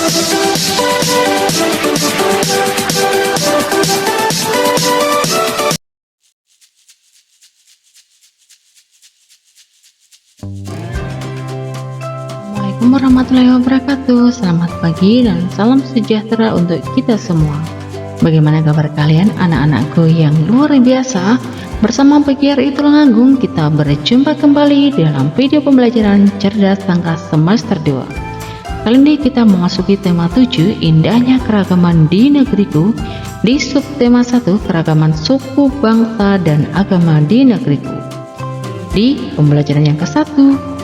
Assalamualaikum warahmatullahi wabarakatuh. Selamat pagi dan salam sejahtera untuk kita semua. Bagaimana kabar kalian anak-anakku yang luar biasa? Bersama PGRI Tulungagung kita berjumpa kembali dalam video pembelajaran cerdas angka semester 2. Kali ini kita memasuki tema 7, indahnya keragaman di negeriku, di subtema 1, keragaman suku, bangsa, dan agama di negeriku. Di pembelajaran yang ke-1,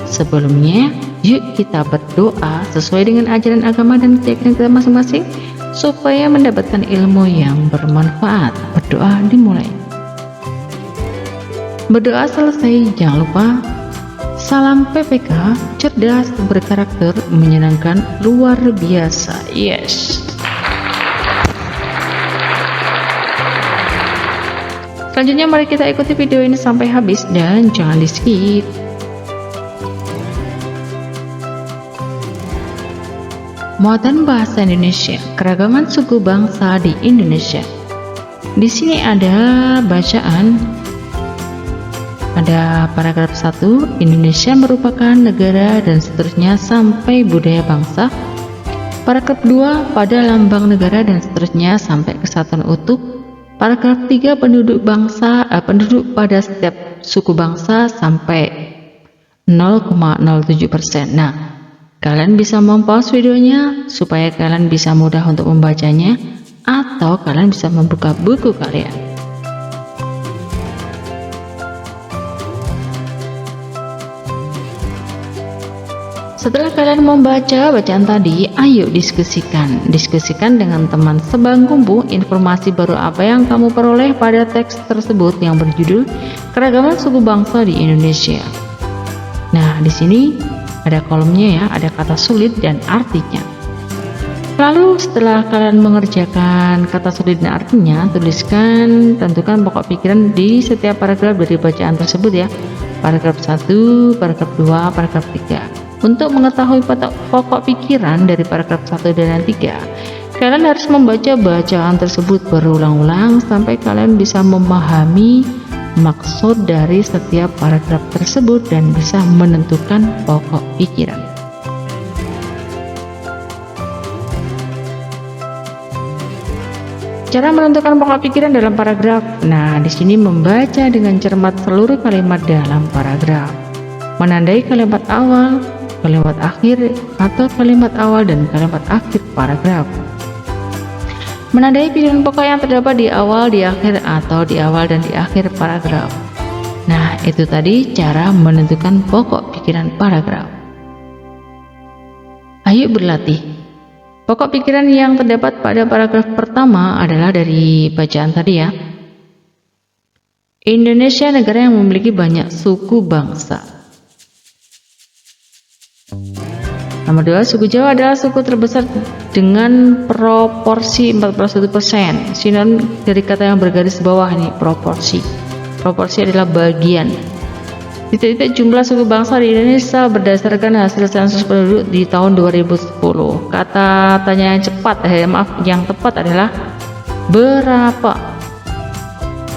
sebelumnya yuk kita berdoa sesuai dengan ajaran agama dan keyakinan kita masing-masing supaya mendapatkan ilmu yang bermanfaat. Berdoa dimulai. Berdoa selesai, jangan lupa salam PPK, cerdas, berkarakter, menyenangkan, luar biasa. Yes. Selanjutnya mari kita ikuti video ini sampai habis dan jangan di skip. Muatan bahasa Indonesia, keragaman suku bangsa di Indonesia. Di sini ada bacaan, ada paragraf 1, Indonesia merupakan negara dan seterusnya sampai budaya bangsa. Paragraf 2, pada lambang negara dan seterusnya sampai kesatuan utuh. Paragraf 3, penduduk pada setiap suku bangsa sampai 0,07%. Nah, kalian bisa mempause videonya supaya kalian bisa mudah untuk membacanya, atau kalian bisa membuka buku kalian. Setelah kalian membaca bacaan tadi, ayo diskusikan dengan teman sebangkummu informasi baru apa yang kamu peroleh pada teks tersebut yang berjudul Keragaman Suku Bangsa di Indonesia. Nah, di sini ada kolomnya ya, ada kata sulit dan artinya. Lalu setelah kalian mengerjakan kata sulit dan artinya, tentukan pokok pikiran di setiap paragraf dari bacaan tersebut ya. Paragraf 1, paragraf 2, paragraf 3. Untuk mengetahui pokok pikiran dari paragraf 1 dan 3, kalian harus membaca bacaan tersebut berulang-ulang sampai kalian bisa memahami maksud dari setiap paragraf tersebut dan bisa menentukan pokok pikiran. Cara menentukan pokok pikiran dalam paragraf. Nah, di sini membaca dengan cermat seluruh kalimat dalam paragraf. Menandai kalimat awal, kalimat akhir, atau kalimat awal dan kalimat akhir paragraf. Menandai pilihan pokok yang terdapat di awal, di akhir, atau di awal dan di akhir paragraf. Nah, itu tadi cara menentukan pokok pikiran paragraf. Ayo berlatih. Pokok pikiran yang terdapat pada paragraf pertama adalah dari bacaan tadi ya. Indonesia negara yang memiliki banyak suku bangsa. Nomor 2, suku Jawa adalah suku terbesar dengan proporsi 41%. Sinonim dari kata yang bergaris bawah ini, proporsi. Proporsi adalah bagian. Titik-titik jumlah suku bangsa di Indonesia berdasarkan hasil sensus penduduk di tahun 2010. Kata tanya yang yang tepat adalah berapa?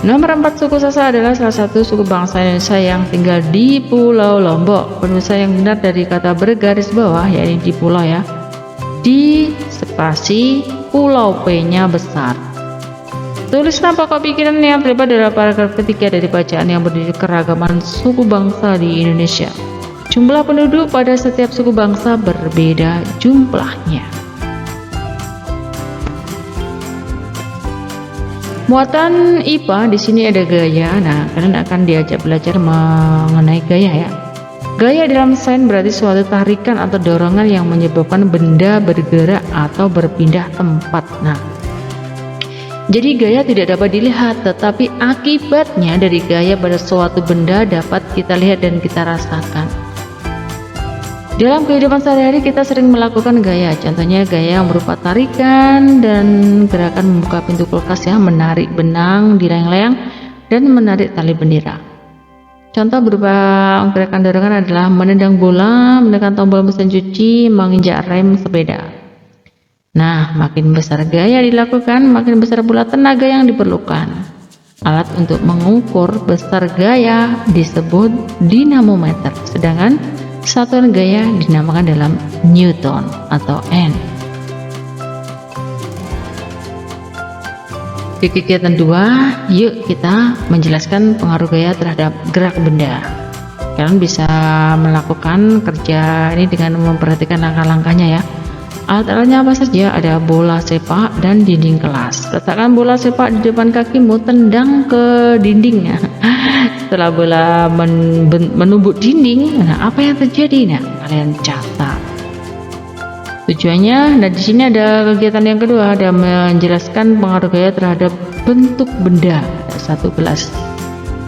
Nomor 4, suku Sasak adalah salah satu suku bangsa Indonesia yang tinggal di Pulau Lombok. Penulisan yang benar dari kata bergaris bawah, yakni di pulau ya. Di spasi pulau P-nya besar. Tuliskan pokok pikiran yang terdapat dalam paragraf ketiga dari bacaan yang berdiri keragaman suku bangsa di Indonesia. Jumlah penduduk pada setiap suku bangsa berbeda jumlahnya. Muatan IPA di sini ada gaya. Nah, kalian akan diajak belajar mengenai gaya ya. Gaya dalam sains berarti suatu tarikan atau dorongan yang menyebabkan benda bergerak atau berpindah tempat. Nah, jadi gaya tidak dapat dilihat, tetapi akibatnya dari gaya pada suatu benda dapat kita lihat dan kita rasakan. Dalam kehidupan sehari-hari kita sering melakukan gaya, contohnya gaya yang berupa tarikan dan gerakan membuka pintu kulkas ya, menarik benang di layang-layang dan menarik tali bendera. Contoh berupa gerakan dorongan adalah menendang bola, menekan tombol mesin cuci, menginjak rem sepeda. Nah, makin besar gaya dilakukan, makin besar pula tenaga yang diperlukan. Alat untuk mengukur besar gaya disebut dinamometer, sedangkan satuan gaya dinamakan dalam Newton atau N. Di kegiatan 2, yuk kita menjelaskan pengaruh gaya terhadap gerak benda. Kalian bisa melakukan kerja ini dengan memperhatikan langkah-langkahnya ya. Alat-alatnya apa saja? Ada bola sepak dan dinding kelas. Letakkan bola sepak di depan kakimu, tendang ke dindingnya. Setelah bola menumbuk dinding, nah apa yang terjadi? Nah, kalian catat. Tujuannya, nah di sini ada kegiatan yang kedua, ada menjelaskan pengaruh gaya terhadap bentuk benda. Ada satu gelas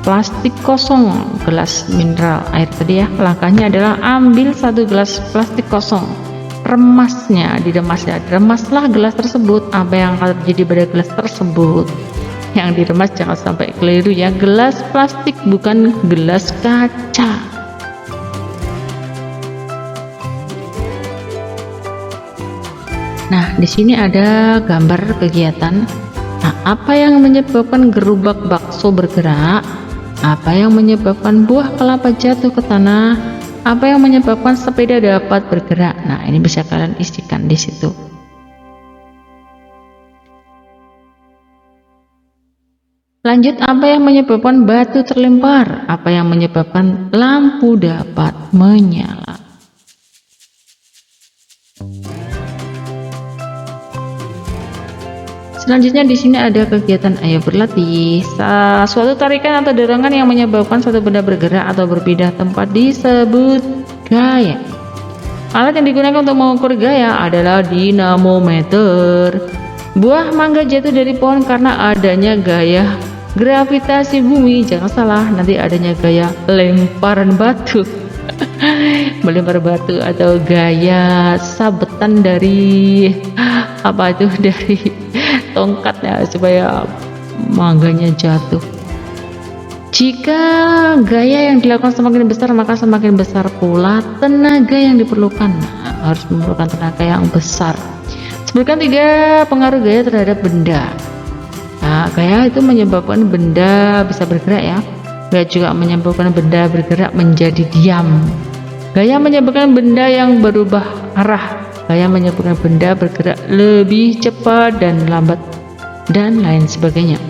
plastik kosong, gelas mineral air tadi ya. Langkahnya adalah ambil satu gelas plastik kosong. Remasnya, remaslah gelas tersebut. Apa yang akan terjadi pada gelas tersebut? Yang diremas jangan sampai keliru ya, gelas plastik bukan gelas kaca. Nah, di sini ada gambar kegiatan. Nah, apa yang menyebabkan gerobak bakso bergerak? Apa yang menyebabkan buah kelapa jatuh ke tanah? Apa yang menyebabkan sepeda dapat bergerak? Nah, ini bisa kalian isikan di situ. Lanjut, apa yang menyebabkan batu terlempar? Apa yang menyebabkan lampu dapat menyala? Selanjutnya di sini ada kegiatan ayo berlatih. Suatu tarikan atau dorongan yang menyebabkan suatu benda bergerak atau berpindah tempat disebut gaya. Alat yang digunakan untuk mengukur gaya adalah dinamometer. Buah mangga jatuh dari pohon karena adanya gaya gravitasi bumi. Jangan salah, nanti adanya gaya lemparan batu. Melempar batu atau gaya sabetan dari apa itu, dari tongkatnya supaya mangganya jatuh. Jika gaya yang dilakukan semakin besar, maka semakin besar pula tenaga yang diperlukan. Nah, harus memerlukan tenaga yang besar. Sebutkan 3 pengaruh gaya terhadap benda. Nah, gaya itu menyebabkan benda bisa bergerak ya. Gaya juga menyebabkan benda bergerak menjadi diam. Gaya menyebabkan benda yang berubah arah. Gaya menyebabkan benda bergerak lebih cepat dan lambat, dan lain sebagainya.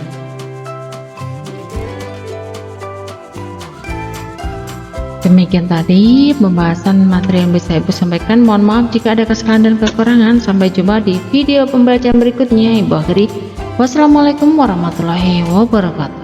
Demikian tadi pembahasan materi yang bisa Ibu sampaikan. Mohon maaf jika ada kesalahan dan kekurangan. Sampai jumpa di video pembelajaran berikutnya. Ibu akhiri, wassalamualaikum warahmatullahi wabarakatuh.